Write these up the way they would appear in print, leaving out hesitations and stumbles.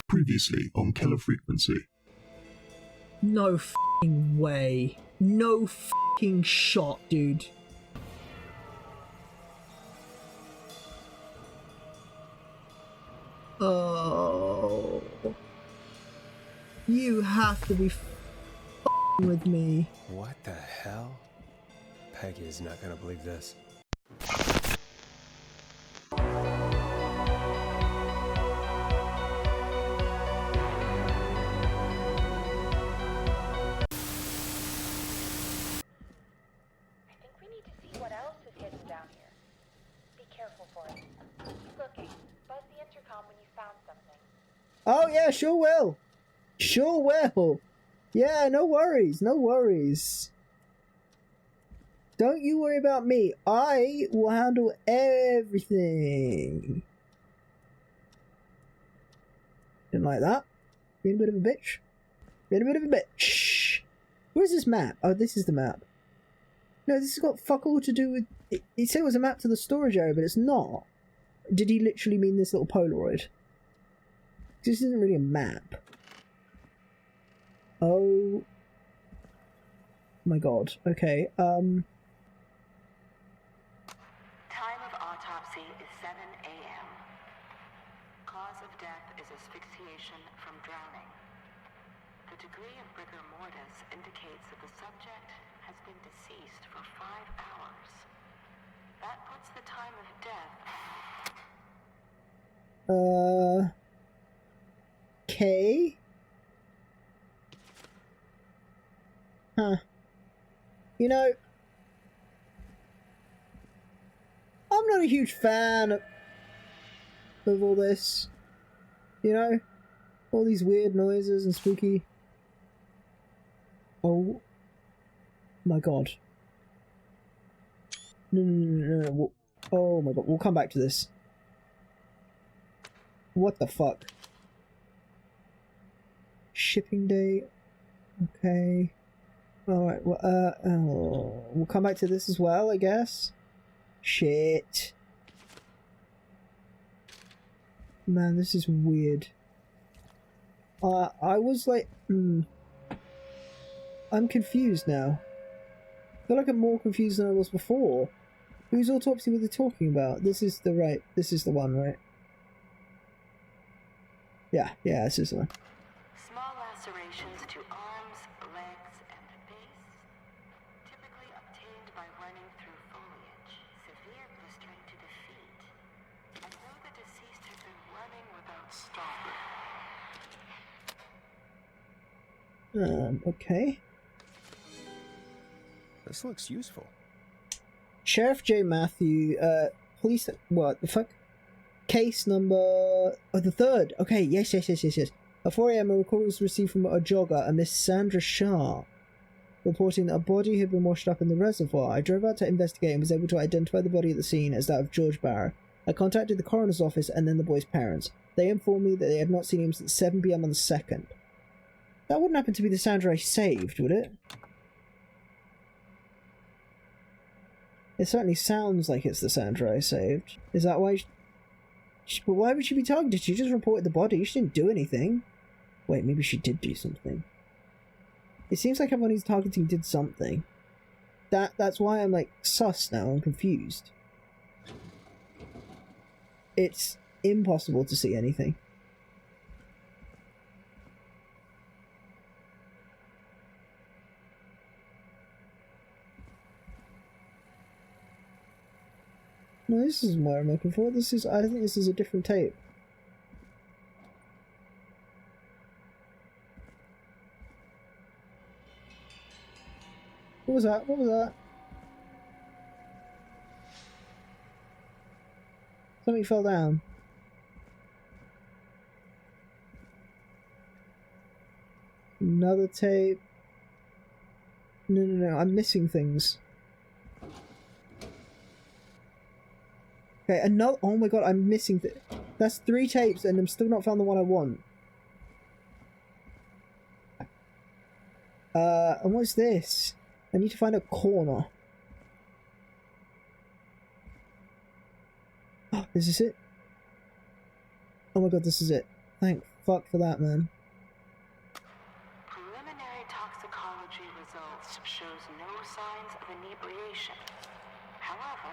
Previously on Keller Frequency. No f***ing way. No f***ing shot, dude. Oh. You have to be f***ing with me. What the hell? Peggy is not gonna believe this. Oh yeah, sure will. Sure will. Yeah, no worries, no worries. Don't you worry about me. I will handle everything. Didn't like that. Being a bit of a bitch. Being a bit of a bitch. Where's this map? Oh, this is the map. No, this has got fuck all to do with... It said it was a map to the storage area, but it's not. Did he literally mean this little Polaroid? This isn't really a map. Oh my god. Okay, Time of autopsy is 7 a.m. Cause of death is asphyxiation from drowning. The degree of rigor mortis indicates that the subject has been deceased for 5 hours. That puts the time of death... Okay. Huh. You know, I'm not a huge fan of all this. You know? All these weird noises and spooky... Oh my god. No. Oh my god, we'll come back to this. What the fuck? Shipping day. Okay. Alright, well, we'll come back to this as well, I guess. Shit. Man, this is weird. I was like, I'm confused now. I feel like I'm more confused than I was before. Whose autopsy were they talking about? This is the one, right? Yeah, this is the one. Small lacerations to arms, legs, and face, typically obtained by running through foliage. Severe blistering to the feet. I know the deceased had been running without stopping. Okay. This looks useful. Sheriff J. Matthew, police... What the fuck? Case number... Oh, the third. Okay, yes. At 4 a.m. a recall was received from a jogger, a Miss Sandra Sharp, reporting that a body had been washed up in the reservoir. I drove out to investigate and was able to identify the body at the scene as that of George Barrow. I contacted the coroner's office and then the boy's parents. They informed me that they had not seen him since 7 p.m. on the 2nd. That wouldn't happen to be the Sandra I saved, would it? It certainly sounds like it's the Sandra I saved. Is that why... But why would she be targeted? She just reported the body. She didn't do anything. Wait, maybe she did do something. It seems like everyone who's targeting did something. That's why I'm like sus now. I'm confused. It's impossible to see anything. No, this isn't what I'm looking for. I think this is a different tape. What was that? Something fell down. Another tape. No, I'm missing things. Okay, another... Oh my god, I'm missing... That's 3 tapes and I'm still not found the one I want. And what's this? I need to find a corner. Is this it? Oh my god, this is it. Thank fuck for that, man. Preliminary toxicology results shows no signs of inebriation. However,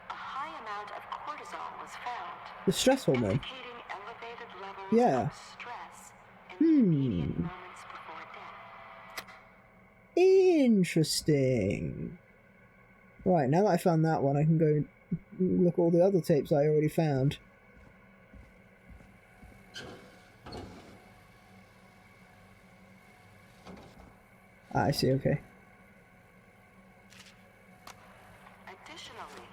a high amount of cortisol was found, The stress hormone. indicating elevated levels Yeah. of stress in the immediate moments before death. Interesting. Right, now that I found that one, I can go look at all the other tapes I already found. I see, okay. Additionally,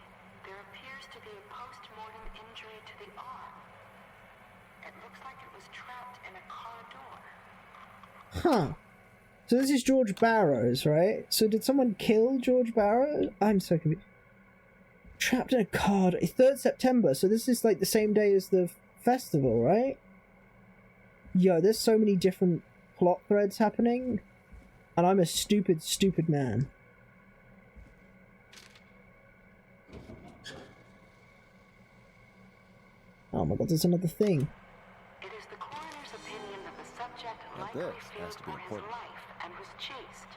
there appears to be a post-mortem injury to the arm. It looks like it was trapped in a car door. Huh. So this is George Barrows, right? So did someone kill George Barrows? I'm so confused. Trapped in a car. 3rd September, so this is like the same day as the festival, right? Yo, there's so many different plot threads happening. And I'm a stupid, stupid man. Oh my god, there's another thing. It is the coroner's opinion that the subject Now likely this feared has to be for his important. life and was chased,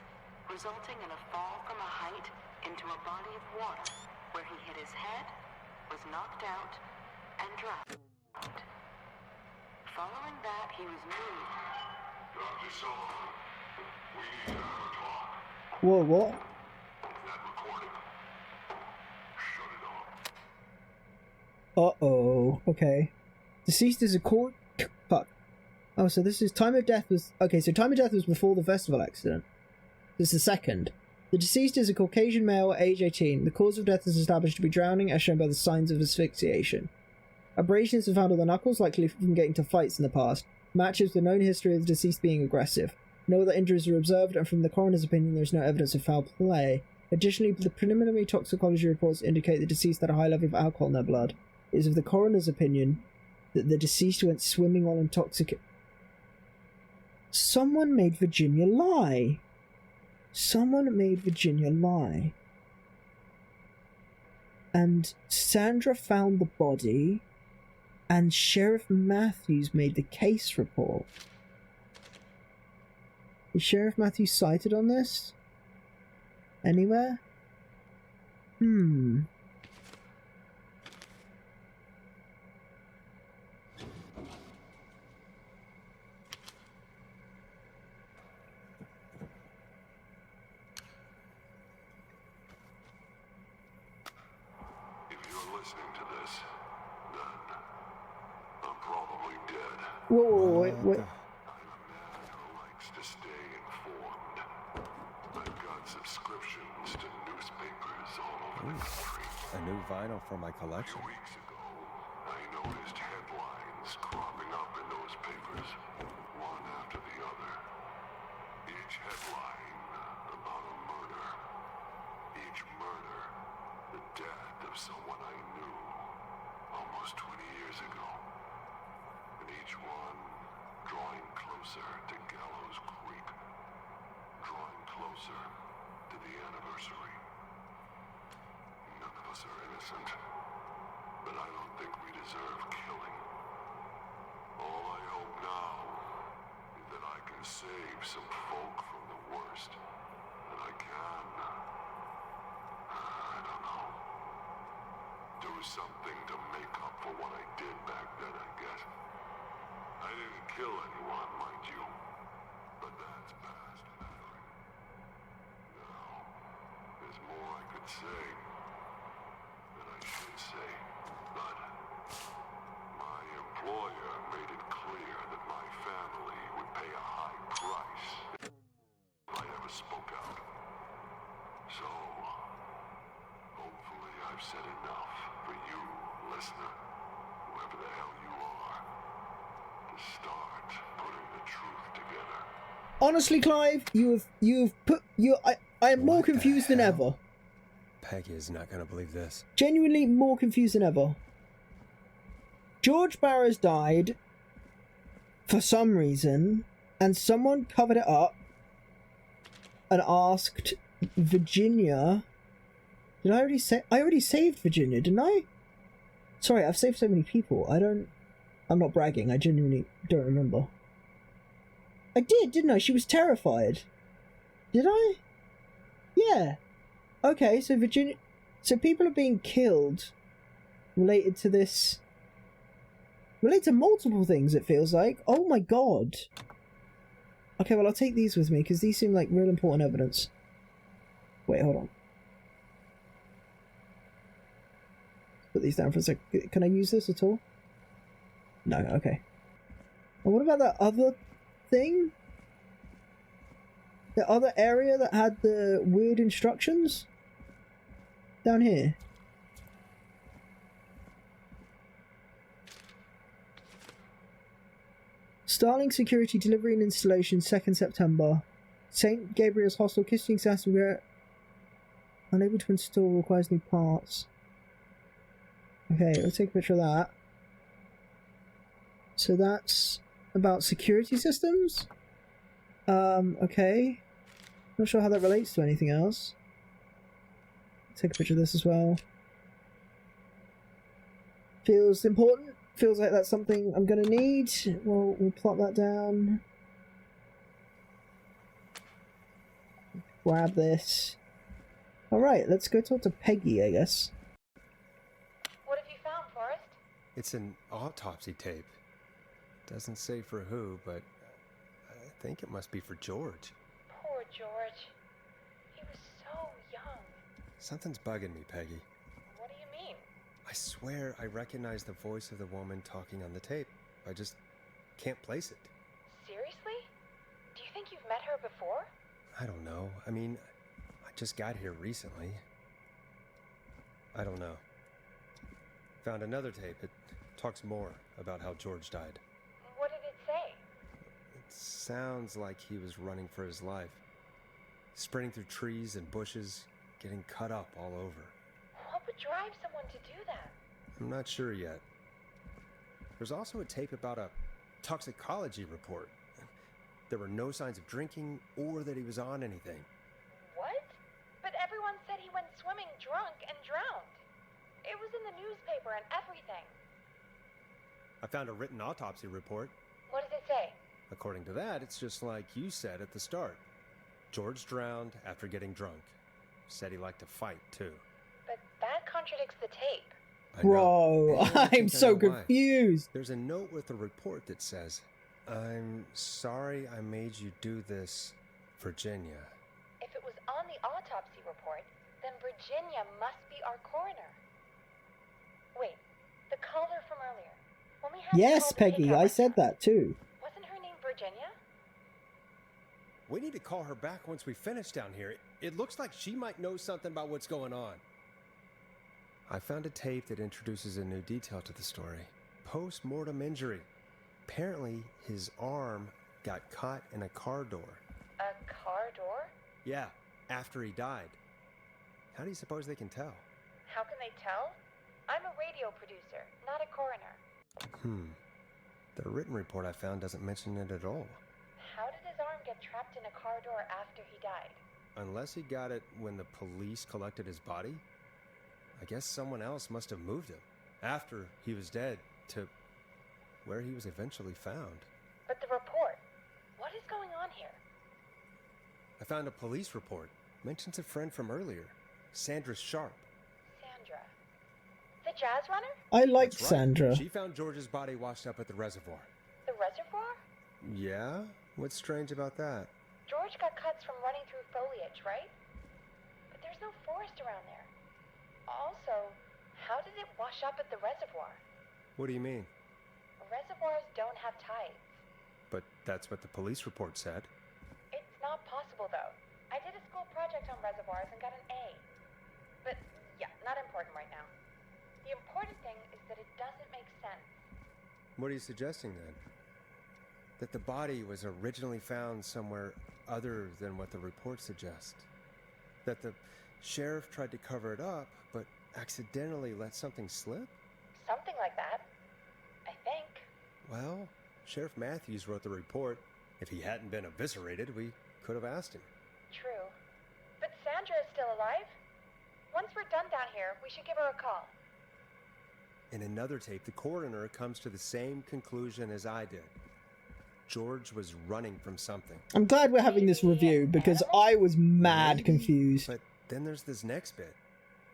resulting in a fall from a height into a body of water, where he hit his head, was knocked out, and drowned. Following that, he was moved. Dr. Sullivan, we need to have a talk. Whoa, what? That recording. Shut it off. Uh-oh. Okay. Deceased is a court... Fuck. Oh, so this is... Time of death was... Okay, so time of death was before the festival accident. This is the 2nd. The deceased is a Caucasian male, age 18. The cause of death is established to be drowning, as shown by the signs of asphyxiation. Abrasions are found on the knuckles, likely from getting to fights in the past. Matches the known history of the deceased being aggressive. No other injuries are observed, and from the coroner's opinion, there is no evidence of foul play. Additionally, the preliminary toxicology reports indicate the deceased had a high level of alcohol in their blood. It is of the coroner's opinion that the deceased went swimming while intoxicated. Someone made Virginia lie. Someone made Virginia lie. And Sandra found the body, and Sheriff Matthews made the case report. Is Sheriff Matthews cited on this? Anywhere? If you're listening to this, then I'm probably dead. Whoa, wait. I'm a man who likes to stay informed. I've got subscriptions to newspapers all over the country. A new vinyl for my collection. 2 weeks ago, I noticed headlines cropping up in those papers, one after the other. Each headline about a murder. Each murder, the death of someone I knew almost 20 years ago. And each one drawing closer to Gallows Creek. Drawing closer to the anniversary. None of us are innocent, but I don't think we deserve killing. All I hope now is that I can save some folk from the worst. And I can. I don't know. Do something to make up for what I did back then, I guess. I didn't kill anyone, mind you. But that's past mattering. Now, there's more I could say. That I should say. But my employer made it clear that my family would pay a high price if I ever spoke out. So, hopefully I've said enough for you, listener, whoever the hell you are, to start putting the truth together. Honestly, Clive, I am more What the confused than hell? ever. Peggy is not gonna believe this. Genuinely more confused than ever. George Barrows died for some reason, and someone covered it up and asked Virginia. Did I already say? I already saved Virginia, didn't I? Sorry, I've saved so many people. I'm not bragging. I genuinely don't remember. I did, didn't I? She was terrified. Did I? Yeah. Okay, so Virginia... So people are being killed related to this... Related to multiple things, it feels like. Oh my god. Okay, well, I'll take these with me, because these seem like real important evidence. Wait, hold on. Put these down for a sec. Can I use this at all? No, okay. And what about that other thing? The other area that had the weird instructions? Down here. Starling Security Delivery and Installation, 2nd September. St. Gabriel's Hostel, Kissing Sassy, unable to install, requires new parts. Okay, let's take a picture of that. So that's about security systems? Okay. Not sure how that relates to anything else. Take a picture of this as well. Feels important. Feels like that's something I'm gonna need. We'll plot that down. Grab this. Alright, let's go talk to Peggy, I guess. What have you found, Forrest? It's an autopsy tape. Doesn't say for who, but I think it must be for George. Poor George. He was so young. Something's bugging me, Peggy. What do you mean? I swear I recognize the voice of the woman talking on the tape. I just can't place it. Seriously? Do you think you've met her before? I don't know. I mean, I just got here recently. I don't know. Found another tape. It talks more about how George died. What did it say? It sounds like he was running for his life. Sprinting through trees and bushes, getting cut up all over. What would drive someone to do that? I'm not sure yet. There's also a tape about a toxicology report. There were no signs of drinking or that he was on anything. What? But everyone said he went swimming drunk and drowned. It was in the newspaper and everything. I found a written autopsy report. What does it say? According to that, it's just like you said at the start. George drowned after getting drunk. Said he liked to fight, too. But that contradicts the tape. I know. Bro, And I think I'm I so know why. confused. There's a note with the report that says, "I'm sorry I made you do this, Virginia." If it was on the autopsy report, then Virginia must be our coroner. Wait, the caller from earlier. When we had Yes, to call the Peggy, takeout I said restaurant, that too. Wasn't her name Virginia? We need to call her back once we finish down here. It looks like she might know something about what's going on. I found a tape that introduces a new detail to the story. Post-mortem injury. Apparently, his arm got caught in a car door. A car door? Yeah, after he died. How do you suppose they can tell? How can they tell? I'm a radio producer, not a coroner. The written report I found doesn't mention it at all. How did his arm get trapped in a car door after he died? Unless he got it when the police collected his body? I guess someone else must have moved him, after he was dead, to where he was eventually found. But the report, what is going on here? I found a police report. Mentions a friend from earlier, Sandra Sharp. Sandra. The jazz runner? I liked That's right. Sandra. She found George's body washed up at the reservoir. The reservoir? Yeah? What's strange about that? George got cuts from running through foliage, right? But there's no forest around there. Also, how did it wash up at the reservoir? What do you mean? Reservoirs don't have tides. But that's what the police report said. It's not possible, though. I did a school project on reservoirs and got an A. But, yeah, not important right now. The important thing is that it doesn't make sense. What are you suggesting then? That the body was originally found somewhere other than what the report suggests? That the sheriff tried to cover it up, but accidentally let something slip? Something like that. I think. Well, Sheriff Matthews wrote the report. If he hadn't been eviscerated, we could have asked him. True. But Sandra is still alive. Once we're done down here, we should give her a call. In another tape, the coroner comes to the same conclusion as I did. George was running from something. I'm glad we're having this review because I was mad Maybe, confused. But then there's this next bit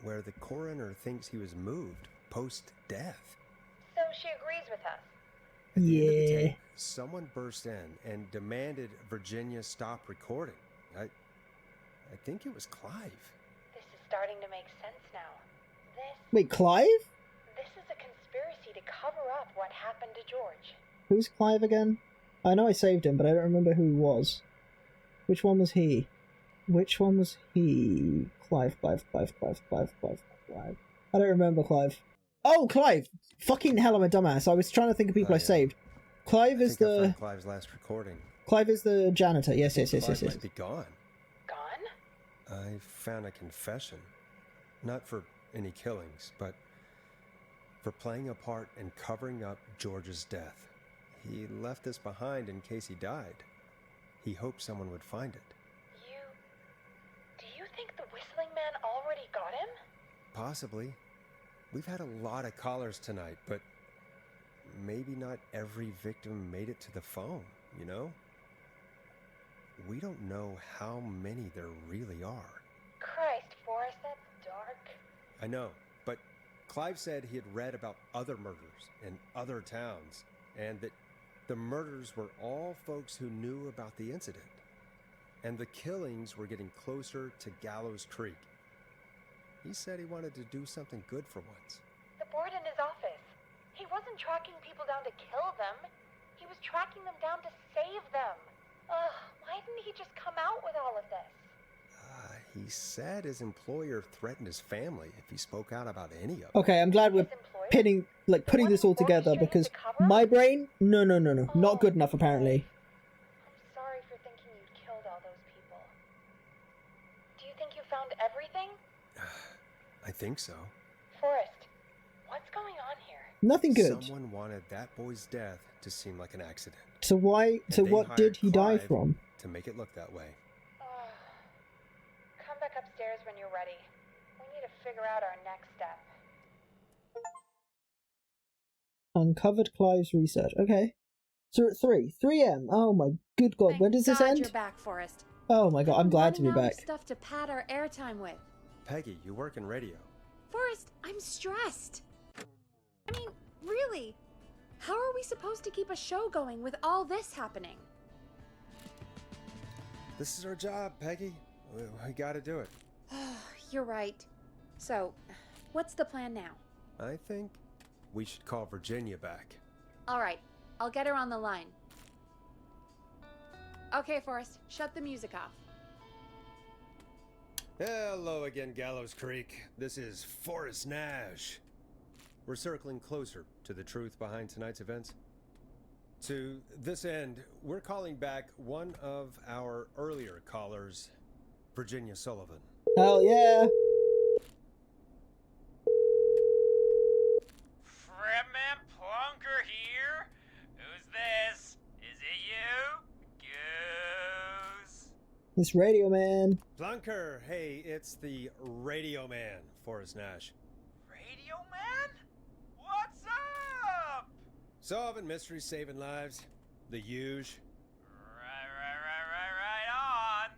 where the coroner thinks he was moved post-death. So she agrees with us. At the end of the Yeah. tape, someone burst in and demanded Virginia stop recording. I think it was Clive. This is starting to make sense now. Wait, Clive? This is a conspiracy to cover up what happened to George. Who's Clive again? I know I saved him, but I don't remember who he was. Which one was he? Clive. I don't remember Clive. Oh, Clive! Fucking hell, I'm a dumbass. I was trying to think of people I Yeah. saved. Clive is I the... found Clive's last recording. Clive is the janitor. Yes. Clive might be gone. Gone? I found a confession. Not for any killings, but for playing a part in covering up George's death. He left this behind in case he died. He hoped someone would find it. Do you think the whistling man already got him? Possibly. We've had a lot of callers tonight, but maybe not every victim made it to the phone, you know? We don't know how many there really are. Christ, Forrest, that's dark. I know, but Clive said he had read about other murders in other towns, and that the murders were all folks who knew about the incident. And the killings were getting closer to Gallows Creek. He said he wanted to do something good for once. The board in his office. He wasn't tracking people down to kill them. He was tracking them down to save them. Ugh, why didn't he just come out with all of this? He said his employer threatened his family if he spoke out about any of it. Okay, I'm glad we're His employer? putting this all together because my brain, no, not good enough apparently. I'm sorry for thinking you'd killed all those people. Do you think you found everything? I think so. Forrest, what's going on here? Nothing good. Someone wanted that boy's death to seem like an accident. So And they what did hired he die Clive from? to make it look that way. Come back upstairs when you're ready. We need to figure out our next step. Uncovered Clive's research. Okay. So at 3 a.m. Oh my good god, when does this Thank God end? You're back, Forrest. Oh my god, I'm glad to be running out of back. Stuff to pad our airtime with. Peggy, you work in radio. Forrest, I'm stressed. I mean, really, how are we supposed to keep a show going with all this happening? This is our job, Peggy. We gotta do it. You're right. So, what's the plan now? I think we should call Virginia back. All right, I'll get her on the line. Okay, Forrest, shut the music off. Hello again, Gallows Creek. This is Forrest Nash. We're circling closer to the truth behind tonight's events. To this end, we're calling back one of our earlier callers, Virginia Sullivan. Hell yeah. Fredman Plunker here? Who's this? Is it you? Goose? This radio man. Plunker, hey, it's the Radio Man, Forrest Nash. Radio Man? What's up? Solving mysteries, saving lives. The huge. Right on.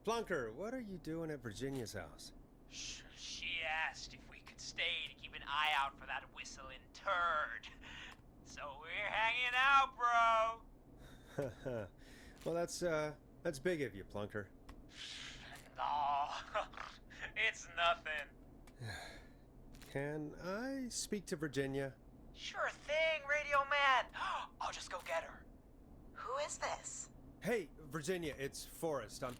Plunker, what are you doing at Virginia's house? She asked if we could stay to keep an eye out for that whistling turd. So we're hanging out, bro. Well, that's big of you, Plunker. No, it's nothing. Can I speak to Virginia? Sure thing, Radio Man. I'll just go get her. Who is this? Hey, Virginia, it's Forrest. I'm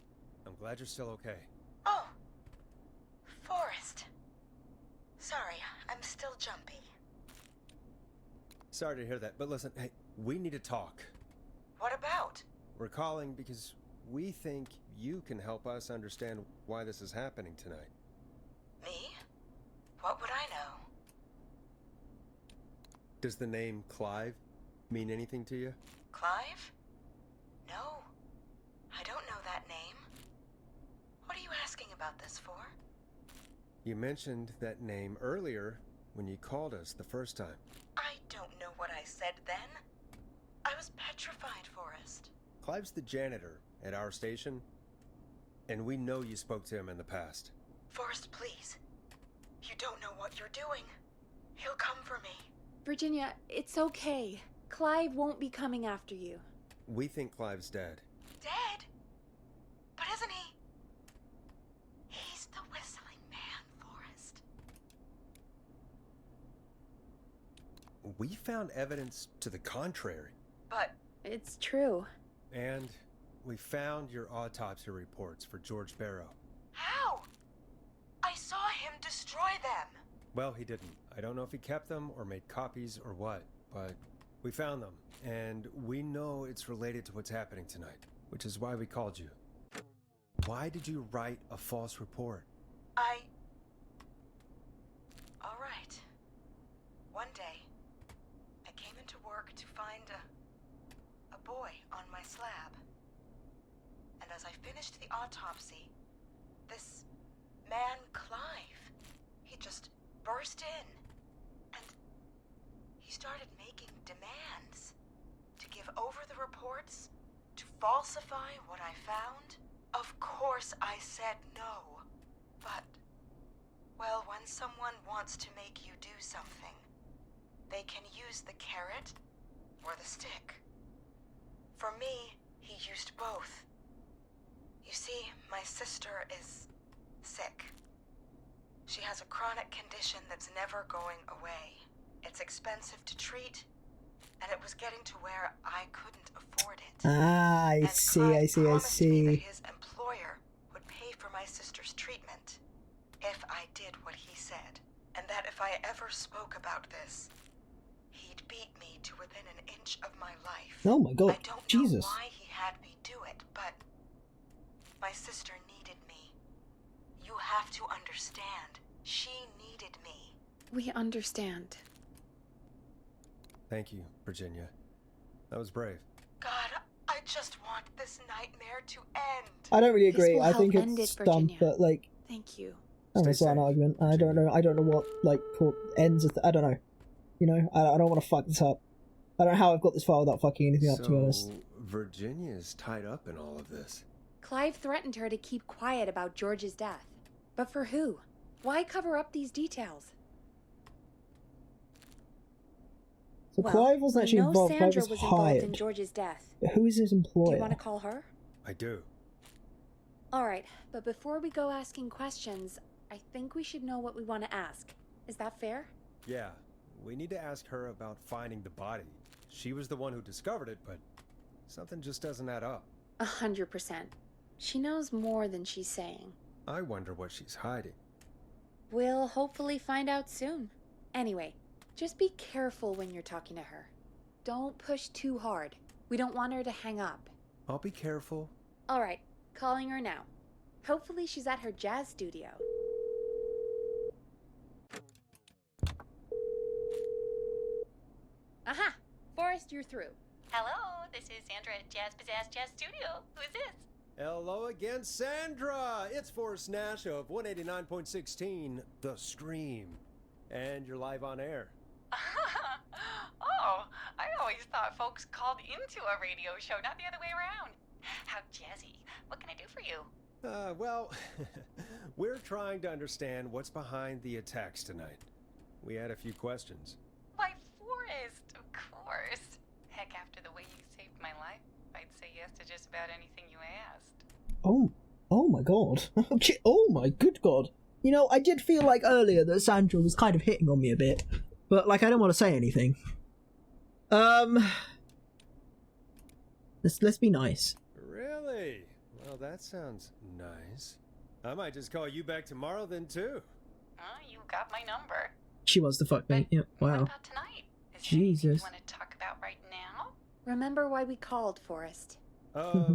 glad you're still okay. Oh, Forrest. Sorry, I'm still jumpy. Sorry to hear that, but listen, hey, we need to talk. What about? We're calling because we think you can help us understand why this is happening tonight. Me? What would I know? Does the name Clive mean anything to you? Clive? No, I don't know that name. What are you asking about this for? You mentioned that name earlier when you called us the first time. I don't know what I said then. I was petrified, Forrest. Clive's the janitor at our station, and we know you spoke to him in the past. Forrest, please. You don't know what you're doing. He'll come for me. Virginia, it's okay. Clive won't be coming after you. We think Clive's dead. Dead? But isn't he? He's the whistling man, Forrest. We found evidence to the contrary. But It's true. And we found your autopsy reports for George Barrow. how? I saw him destroy them. Well, he didn't. I don't know if he kept them or made copies or what, but we found them, and we know it's related to what's happening tonight, which is why we called you. Why did you write a false report? All right. One day, I came into work to find a boy on my slab. And as I finished the autopsy, this man, Clive, he just burst in. And he started making demands to give over the reports, to falsify what I found. Of course I said no. But, well, when someone wants to make you do something, they can use the carrot or the stick. For me, he used both. You see, my sister is sick. She has a chronic condition that's never going away. It's expensive to treat, and it was getting to where I couldn't afford it. Ah, I And see, Clive I see, I promised me that see. his employer would pay for my sister's treatment if I did what he said, and that if I ever spoke about this, he'd beat me to within an inch of my life. Oh my god, I don't Jesus. know why he had me do it, but my sister needed me. You have to understand. She needed me. We understand. Thank you, Virginia. That was brave. God, I just want this nightmare to end. I don't really This agree. will I think help end it's it, dumb, Virginia. but like, Thank you. I don't know, Stay it's not an safe, argument. I don't Virginia. know. I don't know what like ends. I don't know. You know, I don't want to fuck this up. I don't know how I've got this far without fucking anything up. To be honest. Virginia's tied up in all of this. Clive threatened her to keep quiet about George's death. But for who? Why cover up these details? So Clive wasn't we actually know involved. Clive Sandra was was involved in hired. George's death. But who is his Do employer? you want to call her? I do. All right, but before we go asking questions, I think we should know what we want to ask. Is that fair? Yeah, we need to ask her about finding the body. She was the one who discovered it, but something just doesn't add up. 100%. She knows more than she's saying. I wonder what she's hiding. We'll hopefully find out soon. Anyway, just be careful when you're talking to her. Don't push too hard. We don't want her to hang up. I'll be careful. All right, calling her now. Hopefully she's at her jazz studio. Aha! Forrest, you're through. Hello, this is Sandra at Jazz Pizzazz Jazz Studio. Who is this? Hello again, Sandra! It's Forrest Nash of 189.16, The Stream. And you're live on air. Oh, I always thought folks called into a radio show, not the other way around. How jazzy. What can I do for you? Well, we're trying to understand what's behind the attacks tonight. We had a few questions. Why, Forrest, of course. Heck, after the way you saved my life, I'd say yes to just about anything you asked. Oh my god. Okay, oh my good god. You know, I did feel like earlier that Sandra was kind of hitting on me a bit, but like I don't want to say anything. Let's be nice. Really? Well, that sounds nice. I might just call you back tomorrow then, too. You got my number. She wants to fuck me. Yeah, What wow. about tonight? Is there anything Jesus. you want to talk about right now? Remember why we called, Forrest.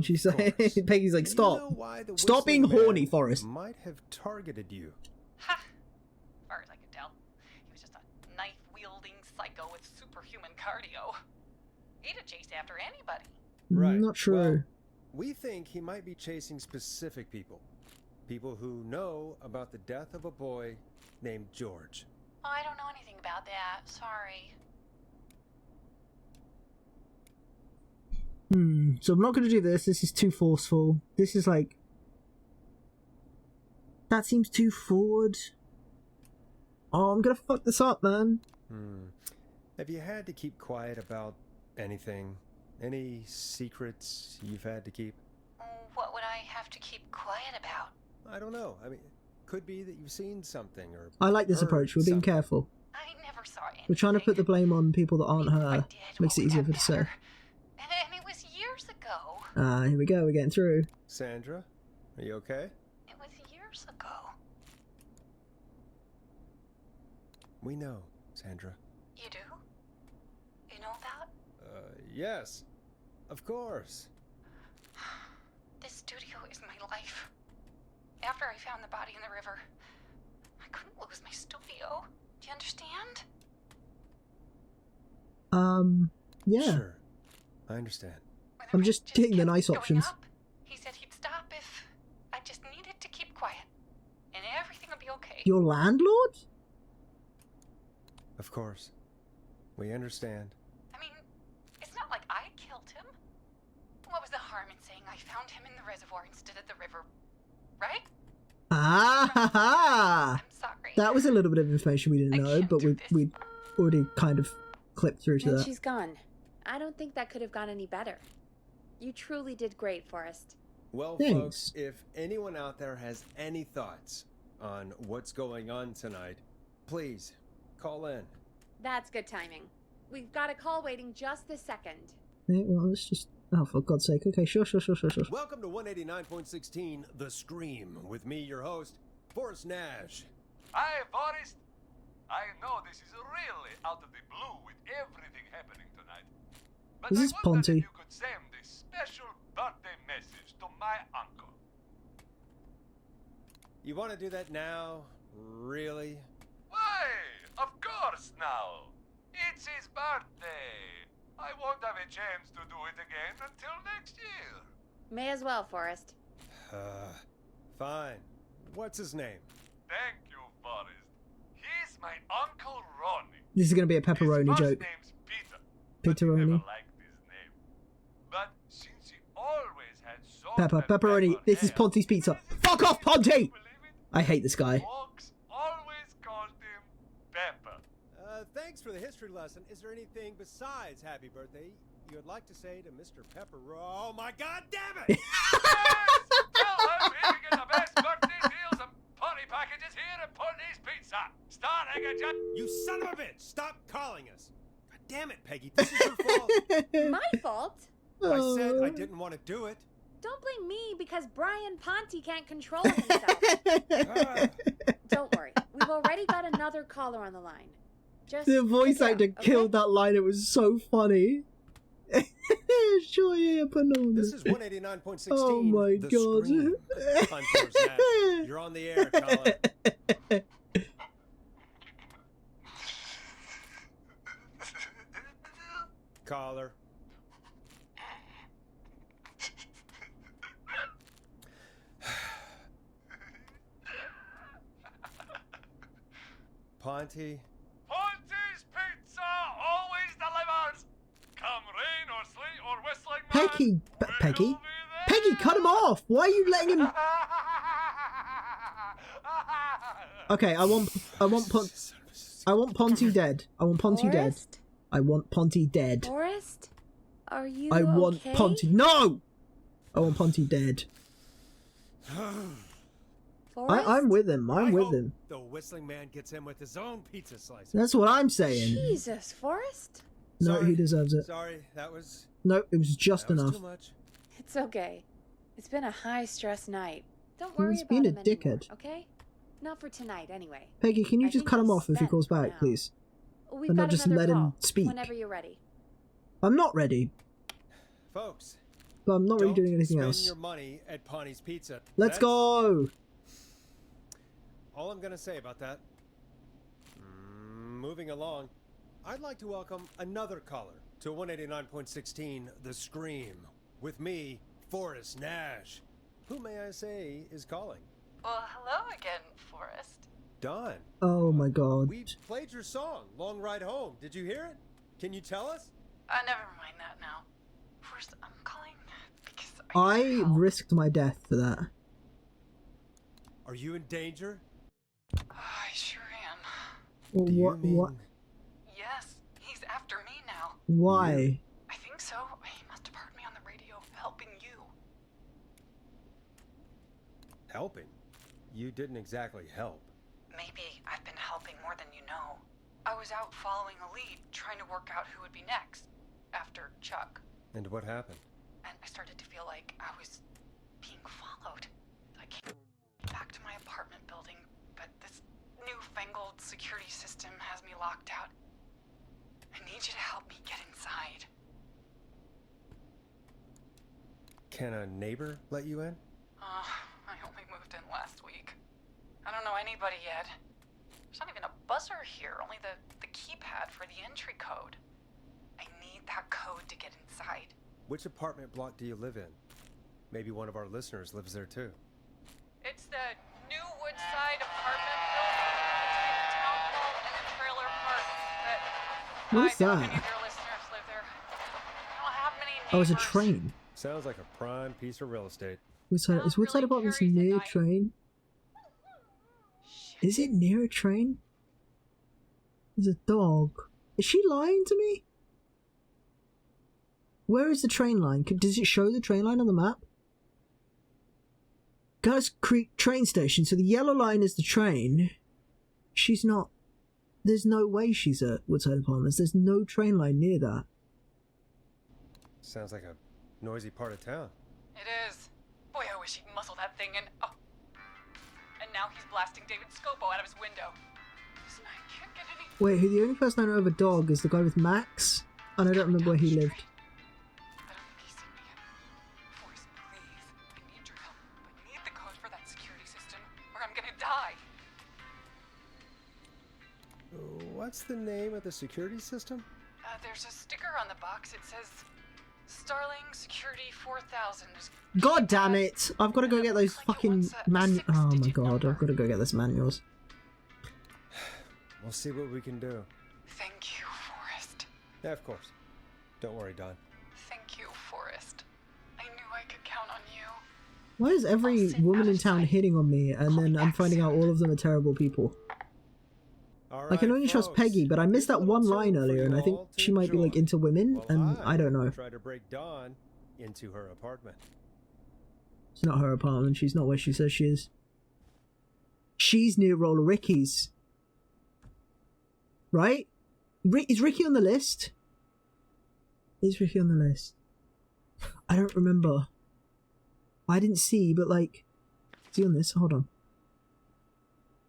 She's like, course. Peggy's like, Do you stop. know why the Stop being Whistling Man horny, Forrest. might have targeted you. Ha! As far as I could tell, he was just a knife-wielding psycho with superhuman cardio. He'd have chased after anybody. Right. Not true. Well, we think he might be chasing specific people. People who know about the death of a boy named George. Oh, I don't know anything about that. Sorry. So I'm not going to do this. This is too forceful. This is like... That seems too forward. Oh, I'm going to fuck this up, man. Have you had to keep quiet about anything? Any secrets you've had to keep? What would I have to keep quiet about? I don't know. I mean, could be that you've seen something or I like this heard approach. We're being something. careful. I never saw anything. We're trying to put the blame on people that aren't If I her. did, Makes it what would easier that for her to say. matter? And it was years ago. Here we go. We're getting through. Sandra, are you okay? It was years ago. We know, Sandra. You do? You know that? Yes. Of course. This studio is my life. After I found the body in the river, I couldn't lose my studio. Do you understand? Yeah. Sure. I understand. When I'm the just rent getting the kept nice going options. up, he said he'd stop if I just needed to keep quiet. And everything would be okay. Your landlord? Of course. We understand. I mean, it's not like I killed him. What was the harm in saying I found him in the reservoir instead of the river? Right? Ah ha ha! I'm sorry. That was a little bit of information we didn't I know, can't but do we this. already kind of clipped through to And that. she's gone. I don't think that could have gone any better. You truly did great, Forrest. Well, Thanks. folks, if anyone out there has any thoughts on what's going on tonight, please call in. That's good timing. We've got a call waiting just this second. Yeah, well, let's just... Oh, for God's sake. Okay, sure. Welcome to 189.16 The Scream with me, your host, Forrest Nash. Hi, Forrest. I know this is really out of the blue with everything happening tonight. But Is I this wondered Ponty? if you could send a special birthday message to my uncle. You want to do that now? Really? Why? Of course now. It's his birthday. I won't have a chance to do it again until next year. May as well, Forrest. Fine. What's his name? Thank you, Forrest. He's my Uncle Ronnie. This is going to be a pepperoni his first joke. name's Peter. But he Pepperoni. never liked his name. But since he always had so Pepperoni. This is Ponty's pizza. Fuck off, Ponty! I hate this guy. Folks always called him Pepper. Thanks for the history lesson. Is there anything besides happy birthday you would like to say to Mr. Pepper? Oh my God damn it! Yes! Tell him he can get the best birthday deals and party packages here at Ponty's Pizza. Starting at just... You son of a bitch! Stop calling us! God damn it, Peggy. This is your fault. My fault? I said I didn't want to do it. Don't blame me because Brian Ponty can't control himself. Don't worry. We've already got another caller on the line. Just The voice sit down, actor okay? killed that line. It was so funny. Sure, yeah, but no. This is 189.16. Oh my The God. Scream. I'm Forrest Nash. You're on the air, caller. Caller. Ponty. Ponty's Pizza always delivers. Come rain or sleet or whistling man, Peggy, we'll Peggy, be there. Peggy, cut him off. Why are you letting him? Okay, I want Ponty dead. I want Ponty dead. Forrest? I want Ponty dead. Forrest? Are you I want okay? Ponty. No! I want Ponty dead. Forrest? I'm with him. I'm I with hope him. The whistling man gets in with his own pizza slice. That's what I'm saying. Jesus, Forrest? No, Sorry. he deserves it. Sorry, that was No, it was just that was enough. too much. It's okay. It's been a high-stress night. Don't worry He's about being a him anymore, dickhead. okay? Not for tonight, anyway. Peggy, can you I just think cut him he's off if he spent calls back, now. please? We've And got not just another let him call, speak. whenever you're ready. I'm not ready, Folks, but I'm not really don't doing anything spend else. your money at Ponty's Pizza. Let's That's go! all I'm going to say about that. Moving along, I'd like to welcome another caller to 189.16 The Scream with me, Forrest Nash. Who may I say is calling? Well, hello again, Forrest. Don. Oh my god. We played your song, Long Ride Home. Did you hear it? Can you tell us? Never mind that now. First, I'm calling because I risked my death for that. Are you in danger? I sure am. Well, Do you what? mean... What? Yes, he's after me now. Why? I think so. He must have heard me on the radio helping you. Helping? You didn't exactly help. Maybe I've been helping more than you know. I was out following a lead, trying to work out who would be next, after Chuck. And what happened? And I started to feel like I was being followed. I came back to my apartment building, but this newfangled security system has me locked out. I need you to help me get inside. Can a neighbor let you in? I only moved in last week. I don't know anybody yet. There's not even a buzzer here, only the keypad for the entry code. I need that code to get inside. Which apartment block do you live in? Maybe one of our listeners lives there too. It's the New Woodside apartment building between the town hall and the trailer park. But What is I doubt that? any of your listeners live there. I don't have many neighbors. Oh, it's a train. Sounds like a prime piece of real estate. Woodside, is Woodside Apartments near a train? Is it near a train? There's a dog. Is she lying to me? Where is the train line? Does it show the train line on the map? Gus Creek train station. So the yellow line is the train. She's not... There's no way she's at Woodside Apartments. There's no train line near that. Sounds like a noisy part of town. It is. Boy, I wish he'd muzzle that thing in. Oh. And now he's blasting David Scopo out of his window. Listen, I can't get any... Wait, the only person I know of a dog is the guy with Max, and I don't remember where he lived. I don't think he's seen me yet. Forrest, please. I need your help. I need the code for that security system, or I'm gonna die. What's the name of the security system? There's a sticker on the box. It says Starling Security 4000. God damn it! I've got to go get those fucking Oh my god, I've got to go get those manuals. We'll see what we can do. Thank you, Forrest. Yeah, of course. Don't worry, Don. Thank you, Forrest. I knew I could count on you. Why is every woman in town hitting on me, and then I'm finding out all of them are terrible people? I can only trust Peggy, but I missed that one line earlier, and I think she might be like into women, and I don't know. Try to break Dawn into her apartment. It's not her apartment. She's not where she says she is. She's near Roller Ricky's. Right? Is Ricky on the list? Is Ricky on the list? I don't remember. I didn't see, but like... Is he on this? Hold on.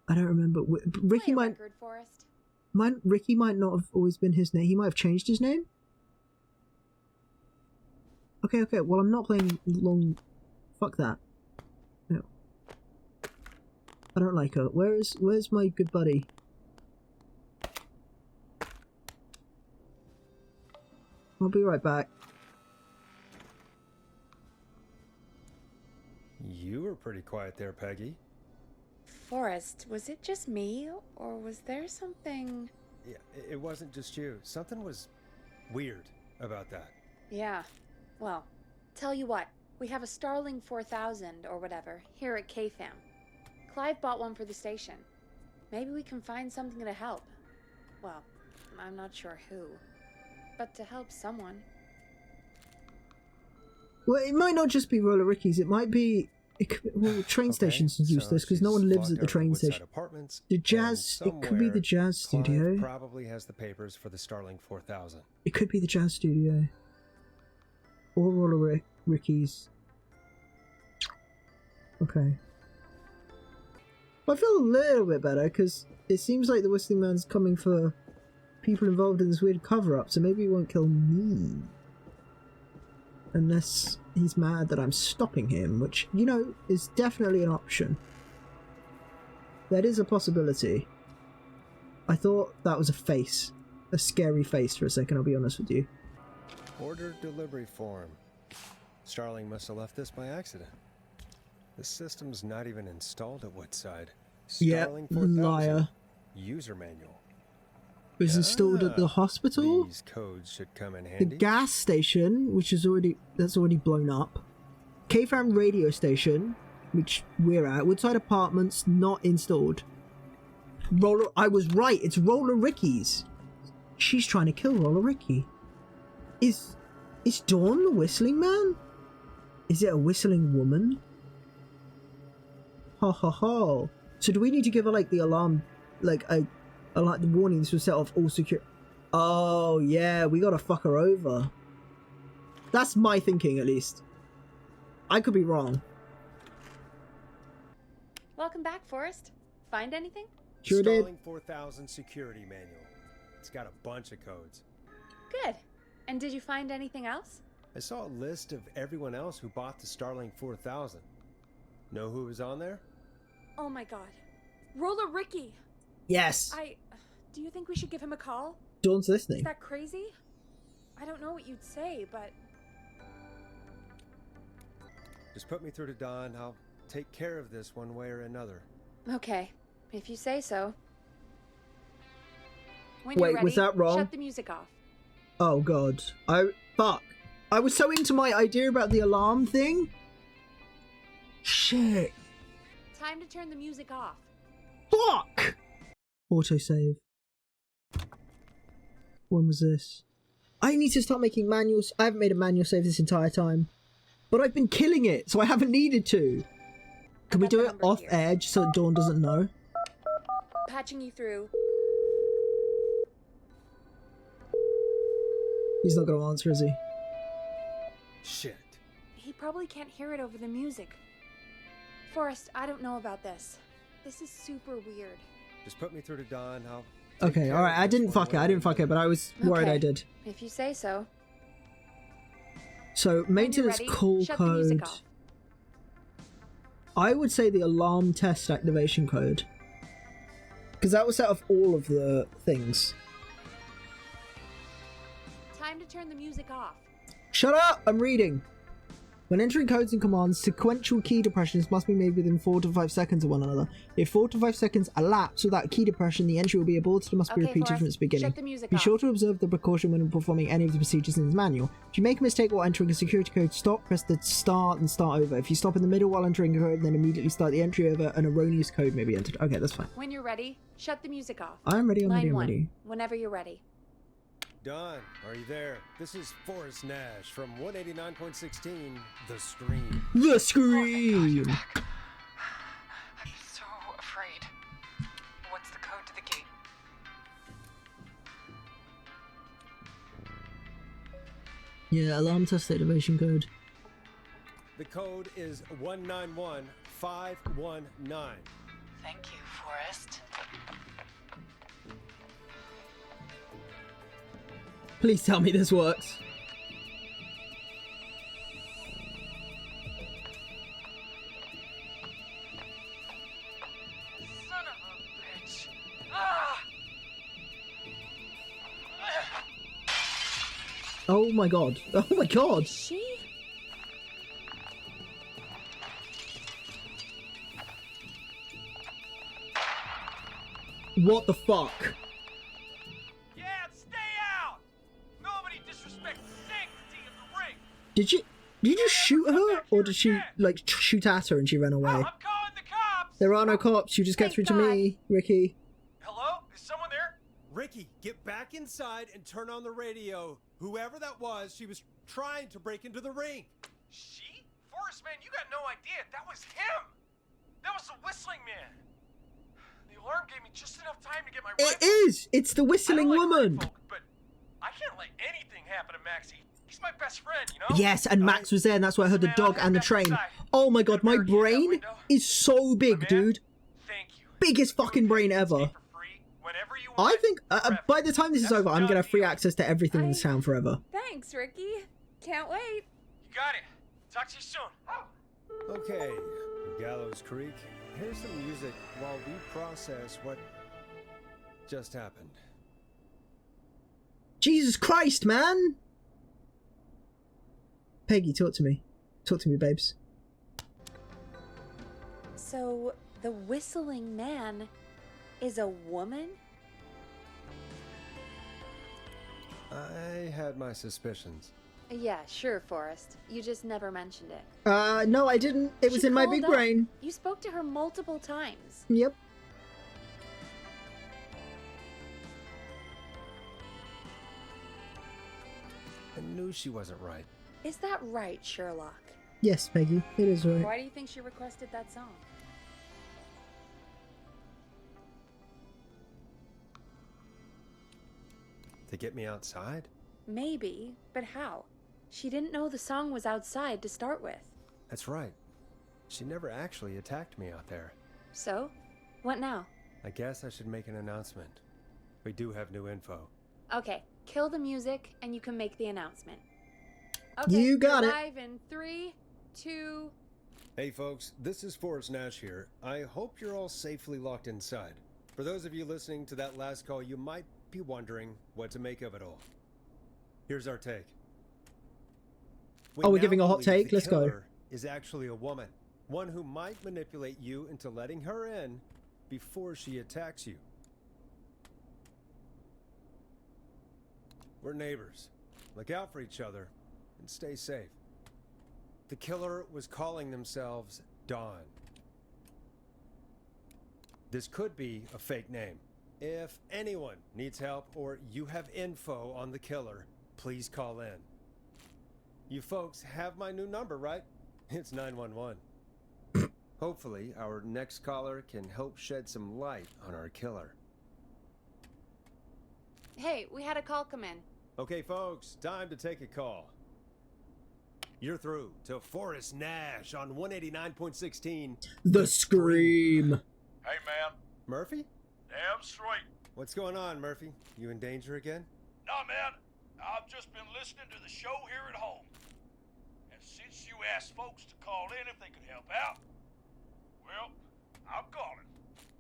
I don't remember. Ricky might... Ricky might not have always been his name. He might have changed his name? Okay, well I'm not playing long... Fuck that. No. I don't like her. Where's my good buddy? I'll be right back. You were pretty quiet there, Peggy. Forrest, was it just me, or was there something... Yeah, it wasn't just you. Something was weird about that. Yeah. Well, tell you what. We have a Starling 4000, or whatever, here at KFAM. Clive bought one for the station. Maybe we can find something to help. Well, I'm not sure who. But to help someone. Well, it might not just be Roller Ricky's. It might be... well, train stations are useless because no one lives at the train station. The jazz... It could be the jazz studio. Clive probably has the papers for the Starling 4000. It could be the jazz studio. Or Roller Ricky's. Okay. Well, I feel a little bit better because it seems like the Whistling Man's coming for people involved in this weird cover-up, so maybe he won't kill me. Unless he's mad that I'm stopping him, which, you know, is definitely an option. That is a possibility. I thought that was a face. A scary face for a second, I'll be honest with you. Order delivery form. Starling must have left this by accident. The system's not even installed at Woodside. Yeah, Starling 4000. liar. User manual. It was installed at the hospital. These codes should come in The handy. gas station, which is already blown up. KFAM radio station, which we're at. Woodside Apartments, not installed. I was right. It's Roller Ricky's. She's trying to kill Roller Ricky. Is Dawn the whistling man? Is it a whistling woman? Ha ha ha. So do we need to give her like the alarm, like the warning? This will set off all secure. Oh yeah, we gotta fuck her over. That's my thinking, at least. I could be wrong. Welcome back, Forrest. Find anything? Sure did. Starling 4000 security manual. It's got a bunch of codes. Good. And did you find anything else? I saw a list of everyone else who bought the Starling 4000. Know who was on there? Oh my god. Roller Ricky! Yes. Do you think we should give him a call? Dawn's listening. Is that crazy? I don't know what you'd say, but... Just put me through to Don. I'll take care of this one way or another. Okay. If you say so. When Wait, you're ready, was that wrong? shut the music off. Oh god. Fuck. I was so into my idea about the alarm thing. Shit. Time to turn the music off. Fuck! Autosave. When was this? I need to start making manuals. I haven't made a manual save this entire time. But I've been killing it, so I haven't needed to. Can we do it off edge so Dawn doesn't know? Patching you through. He's not gonna answer, is he? Shit. He probably can't hear it over the music. Forrest, I don't know about this. This is super weird. Just put me through to Don. I'll Okay, alright, I didn't fuck it, but I was worried Okay. I did. If you say so. So, maintenance ready, call shut the music code. off. I would say the alarm test activation code. Because that will set off all of the things. Time to turn the music off. Shut up! I'm reading! When entering codes and commands, sequential key depressions must be made within 4 to 5 seconds of one another. If 4 to 5 seconds elapse without key depression, the entry will be aborted and must be Okay, repeated Forrest, from its beginning. shut the music Be off. sure to observe the precaution when performing any of the procedures in this manual. If you make a mistake while entering a security code, stop, press the start and start over. If you stop in the middle while entering a code, then immediately start the entry over, an erroneous code may be entered. Okay, that's fine. When you're ready, shut the music off. I'm ready, I'm Line ready, I'm 1, ready. whenever you're ready. Don, are you there? This is Forrest Nash from 189.16, The Scream. The Oh, Scream! I'm so afraid. What's the code to the gate? Yeah, alarm test activation code. The code is 191519. Thank you, Forrest. Please tell me this works. Son of a bitch. Ah! Oh my god. Oh my god. She? What the fuck? Yeah, stay out! Nobody disrespects the sanctity of the ring! Did you just shoot her? Or did she, like, shoot at her and she ran away? I'm calling the cops! There are no cops. You just get Thank through to God. me, Ricky. Hello? Is someone there? Ricky, get back inside and turn on the radio. Whoever that was, she was trying to break into the ring. She? Forrest, man, you got no idea. That was him! That was the whistling man! The alarm gave me just enough time to get my It rifle. is! It's the whistling I don't like woman! folk, but I can't let anything happen to Maxie. He's my best friend, you know? Yes, and Max was there, and that's why I heard the dog and the train. Oh my god, my brain is so big, dude. Thank you. Biggest fucking brain ever. For free, whenever you I want, think, forever. by the time this is That's over, a I'm gonna have done free deal. access to everything in this town forever. Thanks, Ricky. Can't wait. You got it. Talk to you soon. Okay, Gallows Creek, here's some music while we process what just happened. Jesus Christ, man! Peggy, talk to me. Talk to me, babes. So, The whistling man is a woman? I had my suspicions. Yeah, sure, Forrest. You just never mentioned it. No, I didn't. It was She in my called big up. brain. You spoke to her multiple times. Yep. I knew she wasn't right. Is that right, Sherlock? Yes, Peggy. It is right. Why do you think she requested that song? To get me outside? Maybe, but how? She didn't know the song was outside to start with. That's right. She never actually attacked me out there. So? What now? I guess I should make an announcement. We do have new info. Okay, kill the music and you can make the announcement. Okay, You got it. Live in 3, 2... Hey folks, this is Forrest Nash here. I hope you're all safely locked inside. For those of you listening to that last call, you might be wondering what to make of it all. Here's our take. Oh, we're now giving a hot believe take? the Let's go. killer is actually a woman. One who might manipulate you into letting her in before she attacks you. We're neighbors. Look out for each other and stay safe. The killer was calling themselves Dawn. This could be a fake name. If anyone needs help or you have info on the killer, please call in. You folks have my new number, right? It's 911. Hopefully, our next caller can help shed some light on our killer. Hey, we had a call come in. Okay, folks, time to take a call. You're through to Forrest Nash on 189.16. The Scream. Hey, man. Murphy? Damn straight. What's going on, Murphy? You in danger again? Nah, man. I've just been listening to the show here at home. And since you asked folks to call in if they could help out, well, I'm calling.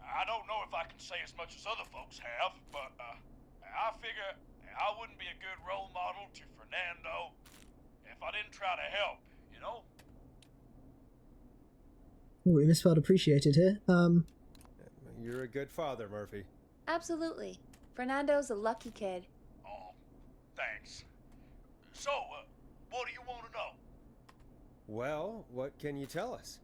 I don't know if I can say as much as other folks have, but I figure I wouldn't be a good role model to Fernando if I didn't try to help, you know? Oh, we misspelled appreciated here. You're a good father, Murphy. Absolutely. Fernando's a lucky kid. Oh, thanks. So, what do you want to know? Well, what can you tell us?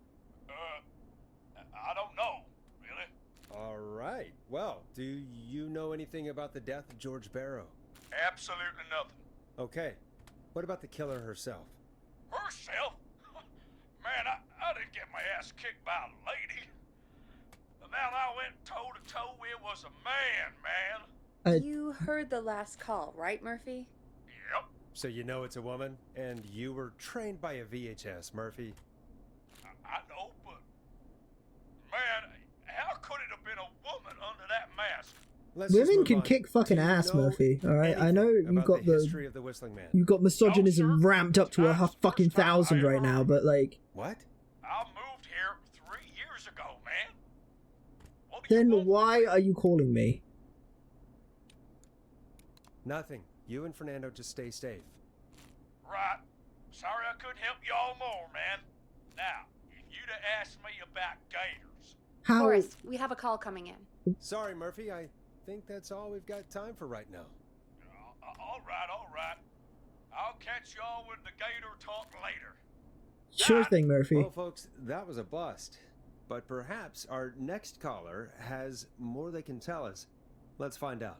I don't know, really. All right. Well, do you know anything about the death of George Barrow? Absolutely nothing. Okay. What about the killer herself? Herself? Man, I didn't get my ass kicked by a lady. The man I went toe-to-toe with was a man. You heard the last call, right, Murphy? Yep. So you know it's a woman, and you were trained by a VHS, Murphy. I know, but... Man, how could it have been a woman under that mask? Women can kick fucking ass, Murphy. All right, I know you've got the history of the Whistling Man. you've got misogynism ramped up to a fucking 1,000 right now, but like, What? I moved here 3 years ago, man. then why are you calling me? Nothing. You and Fernando just stay safe. Right. Sorry I couldn't help y'all more, man. Now, if you'd have asked me about gators... How? Forrest, we have a call coming in. Sorry, Murphy. I think that's all we've got time for right now. All right. I'll catch y'all with the gator talk later. Sure thing, Murphy. Well, folks, that was a bust. But perhaps our next caller has more they can tell us. Let's find out.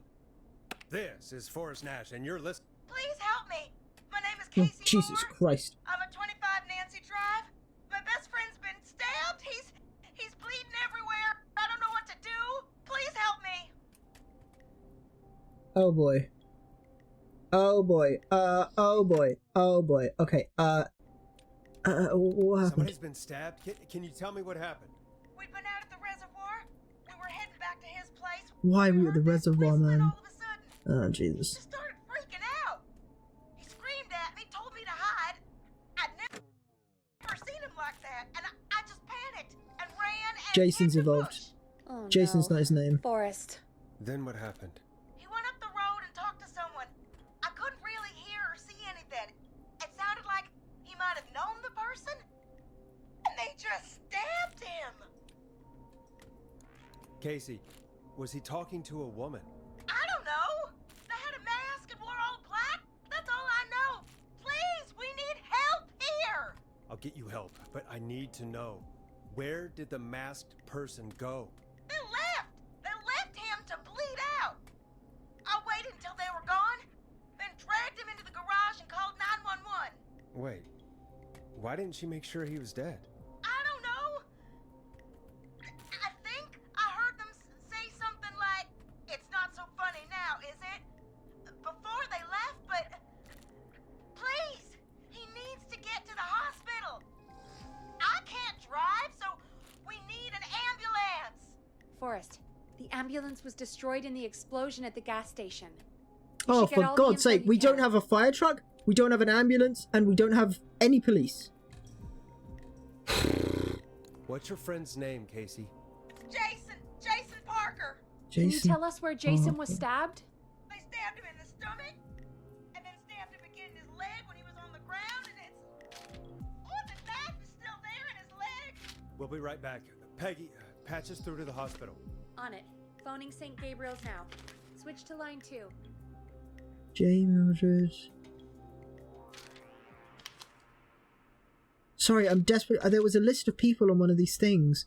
This is Forrest Nash, and you're listening. Please help me. My name is Oh, Casey Jesus Moore. Christ. I'm at 25 Nancy Drive. My best friend's been stabbed. He's bleeding everywhere. I don't know what to do. Please help me. Oh boy. Oh boy. Oh boy. Oh boy. Okay. What happened? Somebody's been stabbed. Can you tell me what happened? We'd been out at the reservoir. We were heading back to his place. Why are we at the reservoir, man? All of a sudden, Oh, Jesus. just started freaking out. He screamed at me, told me to hide. I'd never seen him like that, and I just panicked and ran and Jason's hid in the evolved. bush. Oh, Jason's no. not his name. Forrest. Then what happened? He went up the road and talked to someone. I couldn't really hear or see anything. It sounded like he might have known the person, and they just stabbed him. Casey, was he talking to a woman? I don't know. They had a mask and wore all black. That's all I know. Please, we need help here. I'll get you help, but I need to know. Where did the masked person go? They left. They left him to bleed out. I waited until they were gone, then dragged him into the garage and called 911. Wait, why didn't she make sure he was dead? I don't know. I think I heard them say something like, "It's not so funny now, is it?" before they left, but please, he needs to get to the hospital. I can't drive, so we need an ambulance. Forrest, the ambulance was destroyed in the explosion at the gas station. Oh, for God's sake, we don't have a fire truck, we don't have an ambulance, and we don't have any police. What's your friend's name, Casey? Jason Parker. Can you tell us where Jason was stabbed? They stabbed him in the stomach, and then stabbed him again in his leg when he was on the ground, and the knife is still there in his leg. We'll be right back. Peggy, patch us through to the hospital. On it. Phoning St. Gabriel's now. Switch to line 2. J. Mildred. Sorry, I'm desperate. There was a list of people on one of these things,